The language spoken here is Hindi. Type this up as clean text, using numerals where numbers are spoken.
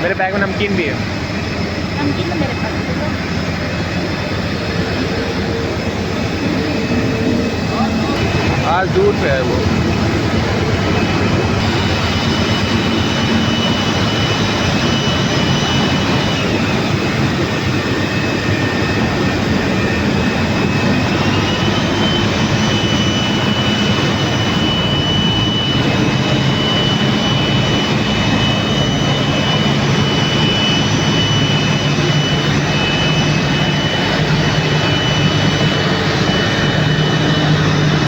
मेरे बैग में नमकीन भी है। नमकीन तो मेरे पास है। आज दूर पे है वो।